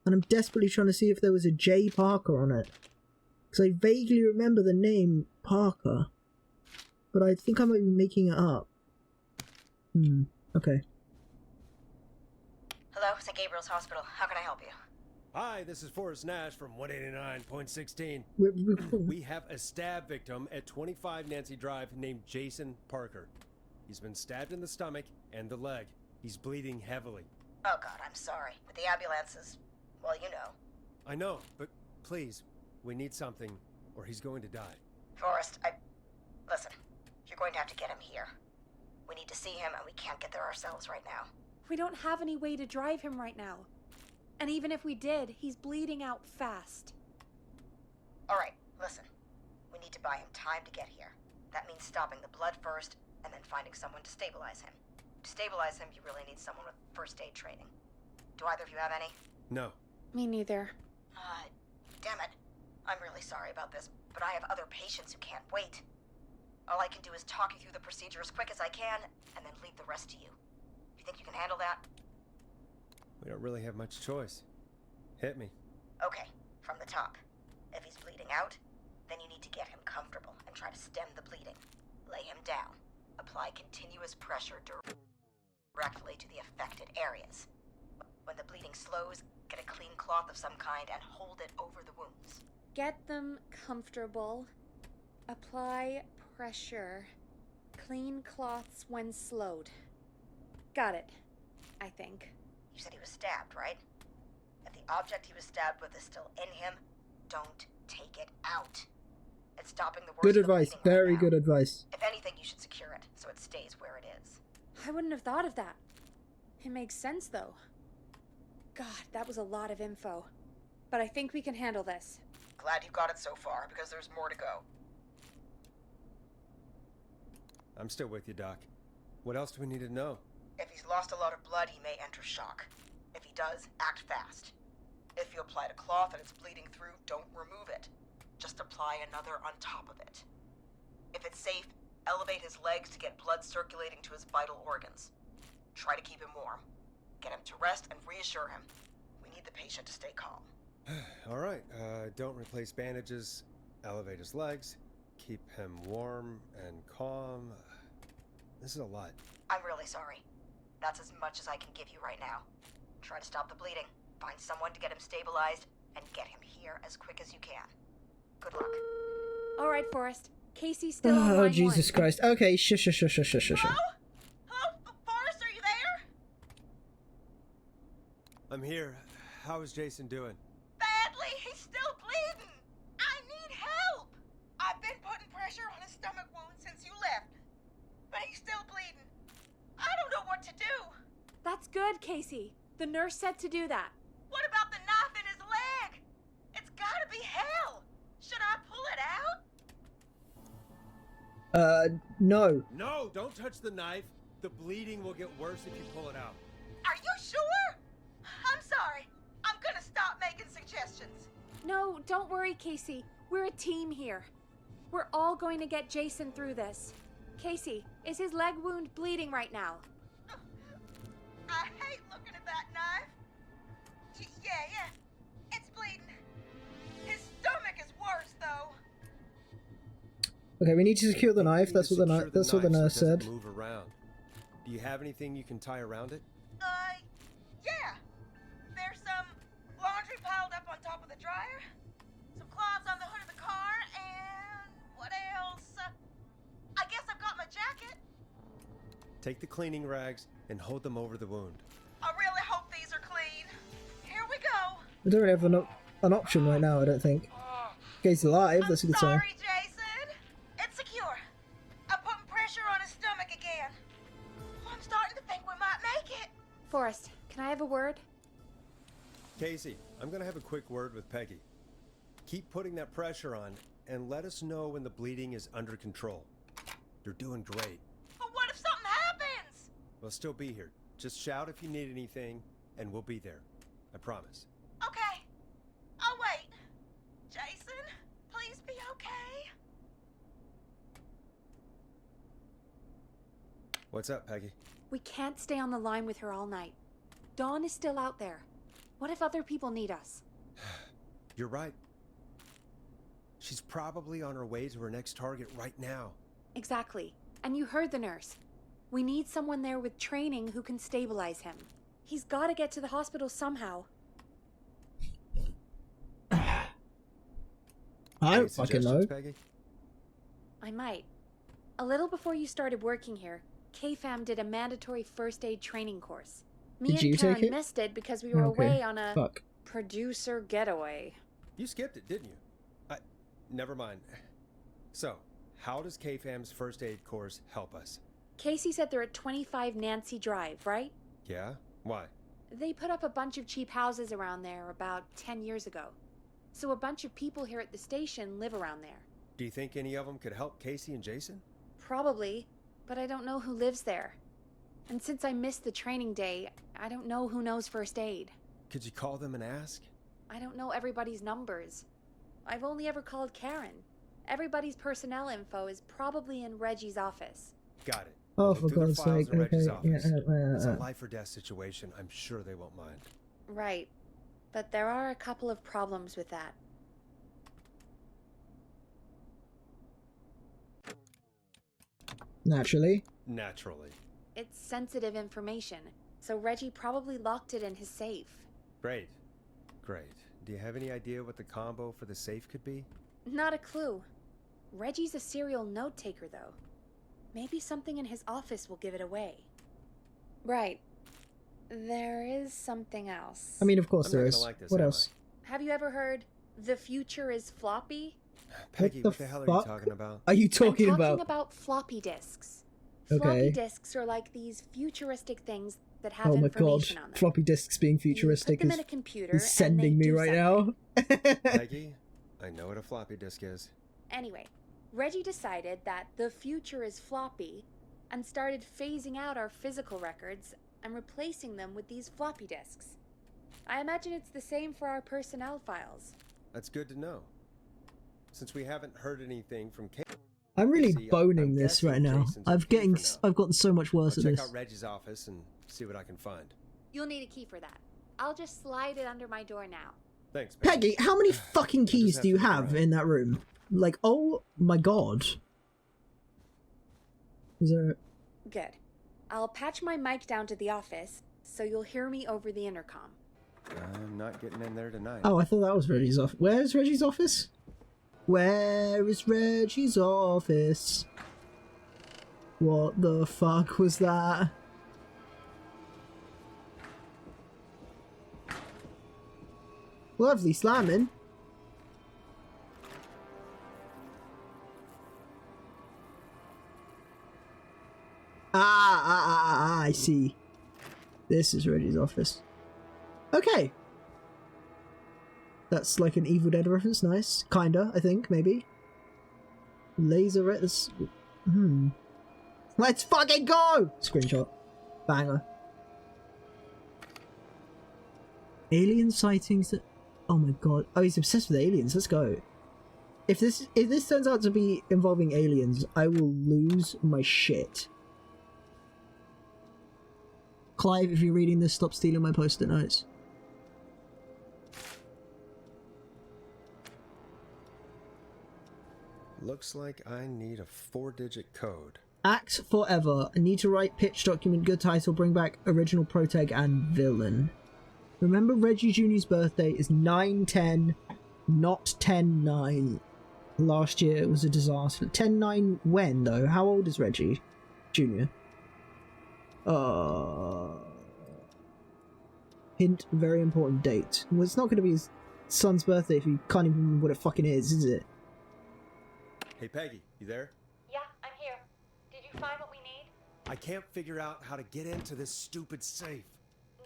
and I'm desperately trying to see if there was a J. Parker on it. Because I vaguely remember the name Parker, but I think I might be making it up. Okay. Hello, St. Gabriel's Hospital. How can I help you? Hi, this is Forrest Nash from 189.16. We have a stab victim at 25 Nancy Drive named Jason Parker. He's been stabbed in the stomach and the leg. He's bleeding heavily. Oh God, I'm sorry. But the ambulance is, well, you know. I know, but please, we need something, or he's going to die. Forrest, listen, you're going to have to get him here. We need to see him, and we can't get there ourselves right now. We don't have any way to drive him right now. And even if we did, he's bleeding out fast. All right, listen. We need to buy him time to get here. That means stopping the blood first, and then finding someone to stabilize him. To stabilize him, you really need someone with first aid training. Do either of you have any? No. Me neither. Damn it. I'm really sorry about this, but I have other patients who can't wait. All I can do is talk you through the procedure as quick as I can, and then leave the rest to you. You think you can handle that? We don't really have much choice. Hit me. Okay, from the top. If he's bleeding out, then you need to get him comfortable and try to stem the bleeding. Lay him down. Apply continuous pressure directly to the affected areas. When the bleeding slows, get a clean cloth of some kind and hold it over the wounds. Get them comfortable. Apply pressure. Clean cloths when slowed. Got it, I think. You said he was stabbed, right? If the object he was stabbed with is still in him, don't take it out. It's stopping the worst Good of the advice. bleeding right Very now. good advice. If anything, you should secure it so it stays where it is. I wouldn't have thought of that. It makes sense, though. God, that was a lot of info. But I think we can handle this. Glad you got it so far, because there's more to go. I'm still with you, Doc. What else do we need to know? If he's lost a lot of blood, he may enter shock. If he does, act fast. If you applied a cloth and it's bleeding through, don't remove it. Just apply another on top of it. If it's safe, elevate his legs to get blood circulating to his vital organs. Try to keep him warm. Get him to rest and reassure him. We need the patient to stay calm. All right, don't replace bandages, elevate his legs, keep him warm and calm. This is a lot. I'm really sorry. That's as much as I can give you right now. Try to stop the bleeding, find someone to get him stabilized, and get him here as quick as you can. Good luck. All right, Forrest. Casey's still on line Jesus 1. Christ. Okay, shush. Hello? Hello? Forrest, are you there? I'm here. How is Jason doing? Badly. He's still bleeding. I need help. I've been putting pressure on his stomach wound since you left, but he's still bleeding. I don't know what to do. That's good, Casey. The nurse said to do that. What about the knife in his leg? It's gotta be hell. Should I pull it out? No. No, don't touch the knife. The bleeding will get worse if you pull it out. Are you sure? I'm sorry. I'm gonna stop making suggestions. No, don't worry, Casey. We're a team here. We're all going to get Jason through this. Casey, is his leg wound bleeding right now? I hate looking at that knife. Yeah. It's bleeding. His stomach is worse, though. Okay, we need to secure the knife. That's what the nurse said. Move around. Do you have anything you can tie around it? Yeah. There's some laundry piled up on top of the dryer, some cloths on the hood of the car, and what else? I guess I've got my jacket. Take the cleaning rags and hold them over the wound. I really hope these are clean. Here we go. We don't really have an option right now, I don't think. Casey's alive, that's a good sign. Sorry, Jason. It's secure. I'm putting pressure on his stomach again. I'm starting to think we might make it. Forrest, can I have a word? Casey, I'm gonna have a quick word with Peggy. Keep putting that pressure on and let us know when the bleeding is under control. You're doing great. But what if something happens? We'll still be here. Just shout if you need anything, and we'll be there. I promise. Okay. I'll wait. Jason, please be okay. What's up, Peggy? We can't stay on the line with her all night. Dawn is still out there. What if other people need us? You're right. She's probably on her way to her next target right now. Exactly. And you heard the nurse. We need someone there with training who can stabilize him. He's got to get to the hospital somehow. I don't fucking know. Peggy? I might. A little before you started working here, KFAM did a mandatory first aid training course. Me Did you and Karen take it? missed it because we were Okay. away on a Fuck. producer getaway. You skipped it, didn't you? Never mind. So, how does KFAM's first aid course help us? Casey said they're at 25 Nancy Drive, right? Yeah? Why? They put up a bunch of cheap houses around there about 10 years ago. So a bunch of people here at the station live around there. Do you think any of them could help Casey and Jason? Probably, but I don't know who lives there. And since I missed the training day, I don't know who knows first aid. Could you call them and ask? I don't know everybody's numbers. I've only ever called Karen. Everybody's personnel info is probably in Reggie's office. Got it. Oh, I'll for look through the God's files sake, in Reggie's okay. office. It's a Yeah. life or death situation. I'm sure they won't mind. Right. But there are a couple of problems with that. Naturally. Naturally. It's sensitive information, so Reggie probably locked it in his safe. Great. Great. Do you have any idea what the combo for the safe could be? Not a clue. Reggie's a serial note taker, though. Maybe something in his office will give it away. Right. There is something else. I mean, of course I'm there not is. gonna like this, What am else? Have you ever heard, the future is floppy? Peggy, the what the hell are fuck? you talking about? Are you talking I'm about? talking about floppy disks. Okay. Floppy disks are like these futuristic things that have Oh my god, information on them. floppy disks being futuristic you put them is, in a computer is sending and they me do right something. now. Peggy, I know what a floppy disk is. Anyway, Reggie decided that the future is floppy and started phasing out our physical records and replacing them with these floppy disks. I imagine it's the same for our personnel files. That's good to know. Since we haven't heard anything from Casey, I'm really I'm boning this guessing right now. Jason's okay for now. I've gotten so much worse I'll at check this. out Reggie's office and see what I can find. You'll need a key for that. I'll just slide it under my door now. Thanks, Peggy, how many fucking just keys have do you to look have around. in that room? Like, oh my god. Is there... Good. I'll patch my mic down to the office, so you'll hear me over the intercom. I'm not getting in there tonight. Oh, I thought that was Reggie's office. Where's Reggie's office? Where is Reggie's office? What the fuck was that? Lovely slamming. I see. This is Reggie's office. Okay. That's like an Evil Dead reference. Nice. Kinda, I think, maybe. Laser Let's fucking go! Screenshot. Banger. Alien sightings that... Oh my god. Oh, he's obsessed with aliens. Let's go. If this turns out to be involving aliens, I will lose my shit. Clive, if you're reading this, stop stealing my post-it notes. Looks like I need a 4-digit code. Axe forever. I need to write pitch document, good title, bring back original protag and villain. Remember Reggie Jr.'s birthday is 9/10, not 10/9. Last year it was a disaster. 10/9 when though? How old is Reggie Jr.? Hint, very important date. Well, it's not going to be his son's birthday if you can't even remember what it fucking is it? Hey Peggy, you there? Yeah, I'm here. Did you find what we need? I can't figure out how to get into this stupid safe.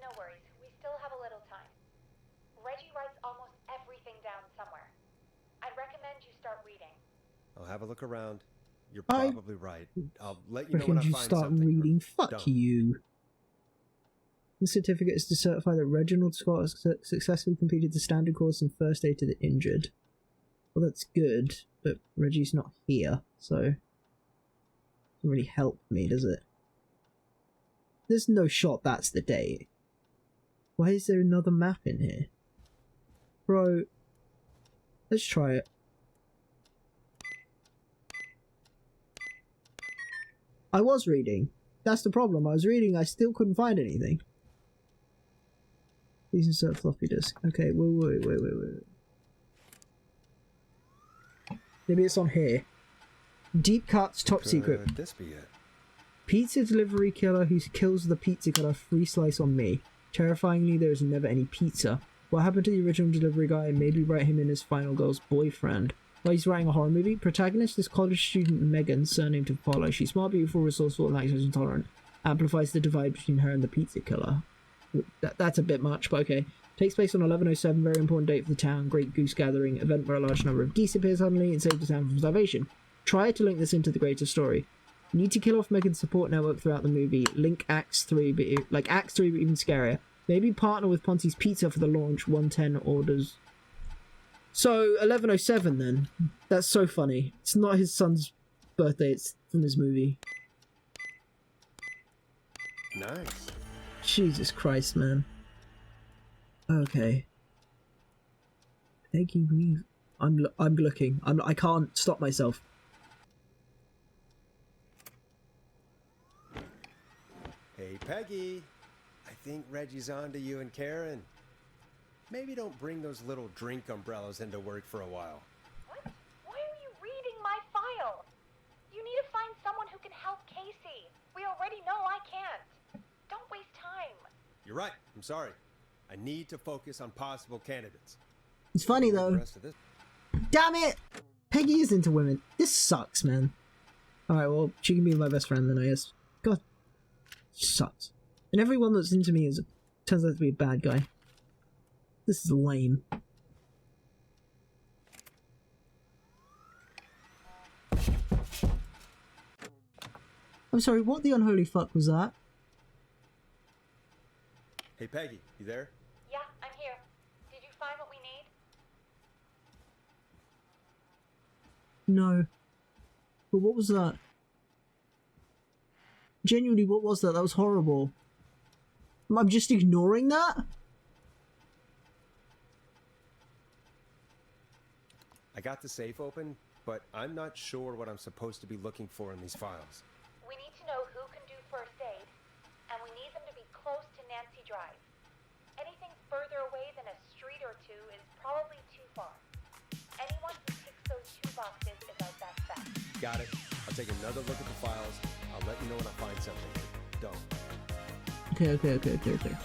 No worries. We still have a little time. Reggie writes almost everything down somewhere. I'd recommend you start reading. I'll have a look around. You're probably right. I'll let you know when I you find start something. reading. Fuck Don't. you. The certificate is to certify that Reginald Scott has successfully completed the standard course in first aid to the injured. Well, that's good, but Reggie's not here, so it doesn't really help me, does it? There's no shot that's the date. Why is there another map in here? Bro, let's try it. I was reading. That's the problem. I was reading, I still couldn't find anything. Please insert floppy disk. Okay, wait. Maybe it's on here. Deep cuts, top secret. Could this be it? Pizza delivery killer who kills the pizza got a free slice on me. Terrifyingly, there is never any pizza. What happened to the original delivery guy and made me write him in as final girl's boyfriend? While he's writing a horror movie, protagonist is college student Megan, surname to follow. She's smart, beautiful, resourceful, and lactose intolerant. Amplifies the divide between her and the pizza killer. That's a bit much, but okay. Takes place on 11/07, very important date for the town. Great Goose Gathering, event where a large number of geese appear suddenly and save the town from starvation. Try to link this into the greater story. Need to kill off Megan's support network throughout the movie. Link Acts 3, but like Acts 3, but even scarier. Maybe partner with Ponty's Pizza for the launch. 110 orders. So 11/07 then. That's so funny. It's not his son's birthday. It's from his movie. Nice. Jesus Christ, man. Okay. Peggy Weave. I'm looking. I can't stop myself. Hey Peggy, I think Reggie's on to you and Karen. Maybe don't bring those little drink umbrellas into work for a while. What? Why are you reading my file? You need to find someone who can help Casey. We already know I can't. Don't waste time. You're right. I'm sorry. I need to focus on possible candidates. It's funny The though. rest of this. Damn it! Peggy is into women. This sucks, man. Alright, well, she can be my best friend then, I guess. God. Sucks. And everyone that's into me turns out to be a bad guy. This is lame. I'm sorry, what the unholy fuck was that? Hey Peggy, you there? Yeah, I'm here. Did you find what we need? No. But what was that? Genuinely, what was that? That was horrible. I'm just ignoring that? I got the safe open, but I'm not sure what I'm supposed to be looking for in these files. We need to know who can do first aid, and we need them to be close to Nancy Drive. Anything further away than a street or two is probably too far. Anyone who ticks those two boxes is our best bet. Got it. I'll take another look at the files. I'll let you know when I find something. Don't. Okay.